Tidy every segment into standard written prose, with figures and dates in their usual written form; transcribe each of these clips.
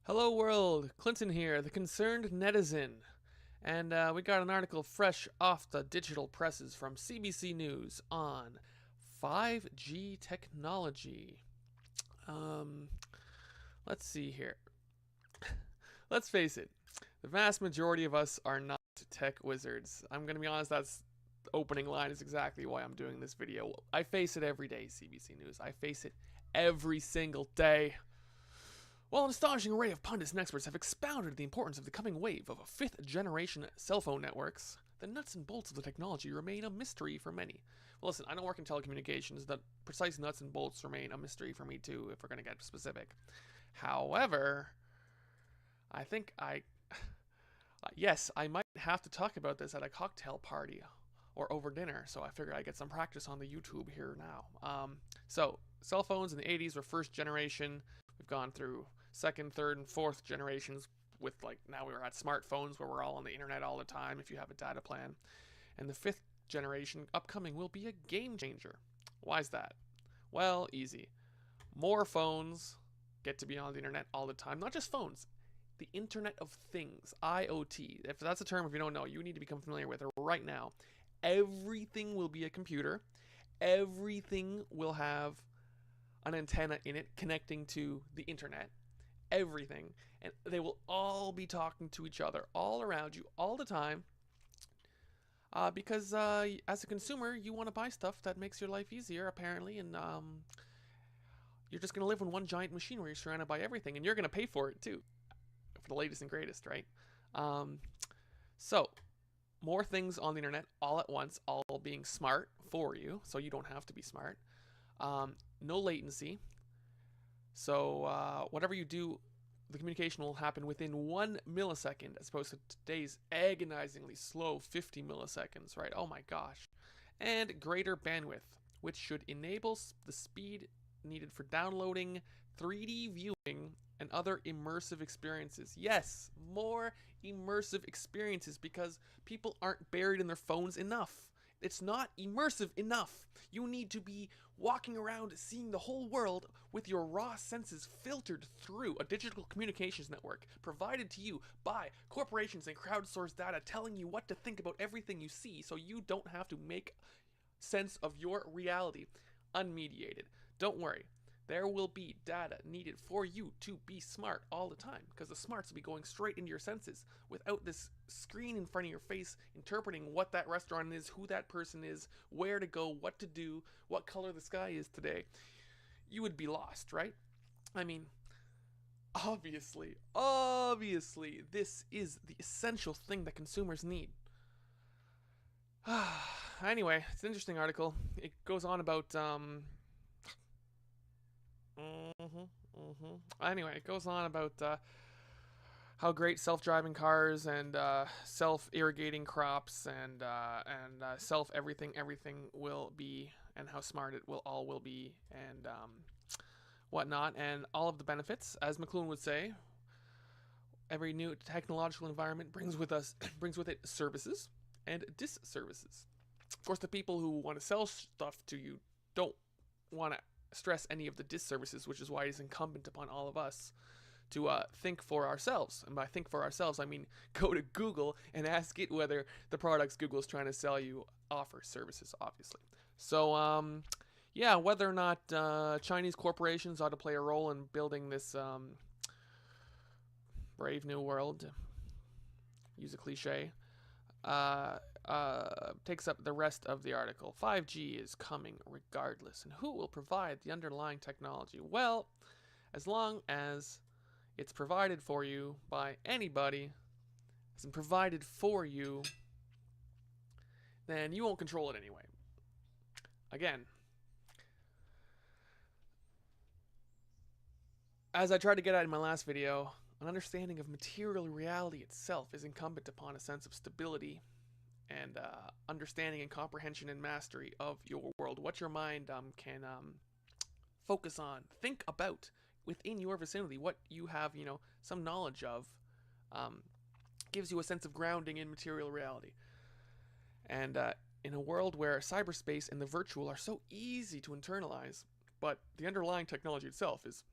Hello world, Clinton here, the concerned netizen. And we got an article fresh off the digital presses from CBC News on 5G technology. Um, let's see here. Let's face it, the vast majority of us are not tech wizards. I'm going to be honest, that's the opening line is exactly why I'm doing this video. I face it every day, CBC News. I face it every single day. While an astonishing array of pundits and experts have expounded the importance of the coming wave of fifth-generation cell phone networks, the nuts and bolts of the technology remain a mystery for many. Well, listen, I don't work in telecommunications. The precise nuts and bolts remain a mystery for me too, if we're going to get specific. However, I think yes, I might have to talk about this at a cocktail party or over dinner, so I figured I'd get some practice on the YouTube here now. So, cell phones in the 80s were first generation. We've gone through second, third, and fourth generations with now we're at smartphones where we're all on the internet all the time if you have a data plan. And the fifth generation upcoming will be a game changer. Why is that? Well, easy. More phones get to be on the internet all the time. Not just phones. The Internet of Things, IoT. If that's a term, if you don't know, you need to become familiar with it right now. Everything will be a computer. Everything will have an antenna in it connecting to the internet. Everything. And they will all be talking to each other all around you all the time. Because as a consumer, you want to buy stuff that makes your life easier, apparently, and you're just going to live in one giant machine where you're surrounded by everything, and you're going to pay for it too, for the latest and greatest, right? So, more things on the internet all at once, all being smart for you, so you don't have to be smart. No latency. So whatever you do, the communication will happen within 1 millisecond as opposed to today's agonizingly slow 50 milliseconds, right? Oh my gosh. And greater bandwidth, which should enable the speed needed for downloading, 3D viewing, and other immersive experiences. Yes, more immersive experiences because people aren't buried in their phones enough. It's not immersive enough. You need to be walking around seeing the whole world with your raw senses filtered through a digital communications network provided to you by corporations and crowdsourced data telling you what to think about everything you see so you don't have to make sense of your reality unmediated. Don't worry. There will be data needed for you to be smart all the time because the smarts will be going straight into your senses without this screen in front of your face interpreting what that restaurant is, who that person is, where to go, what to do, what color the sky is today. You would be lost, right? I mean, obviously, this is the essential thing that consumers need. Anyway, it's an interesting article. It goes on about Anyway, it goes on about how great self-driving cars and self-irrigating crops and everything will be, and how smart it will be, and whatnot, and all of the benefits. As McLuhan would say, every new technological environment brings with it services and disservices. Of course, the people who want to sell stuff to you don't want to stress any of the disservices, which is why it is incumbent upon all of us to think for ourselves. And by think for ourselves, I mean go to Google and ask it whether the products Google is trying to sell you offer services, obviously. So, yeah, whether or not Chinese corporations ought to play a role in building this brave new world, use a cliche, takes up the rest of the article. 5G is coming regardless, and who will provide the underlying technology? Well, as long as it's provided for you by anybody, isn't provided for you, then you won't control it anyway. Again, as I tried to get at in my last video, an understanding of material reality itself is incumbent upon a sense of stability and understanding and comprehension and mastery of your world, what your mind can focus on, think about within your vicinity, what you have, some knowledge of, gives you a sense of grounding in material reality. And in a world where cyberspace and the virtual are so easy to internalize, but the underlying technology itself is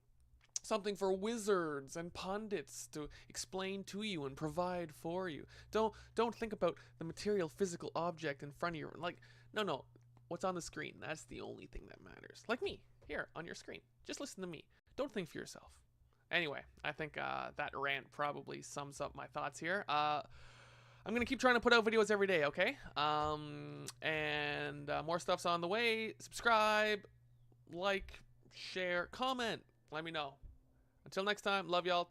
something for wizards and pundits to explain to you and provide for you. Don't think about the material physical object in front of you. Like, no, what's on the screen, that's the only thing that matters. Like me, here on your screen. Just listen to me. Don't think for yourself. Anyway, I think that rant probably sums up my thoughts here. I'm going to keep trying to put out videos every day, okay? And more stuff's on the way. Subscribe, like, share, comment. Let me know. Until next time, love y'all.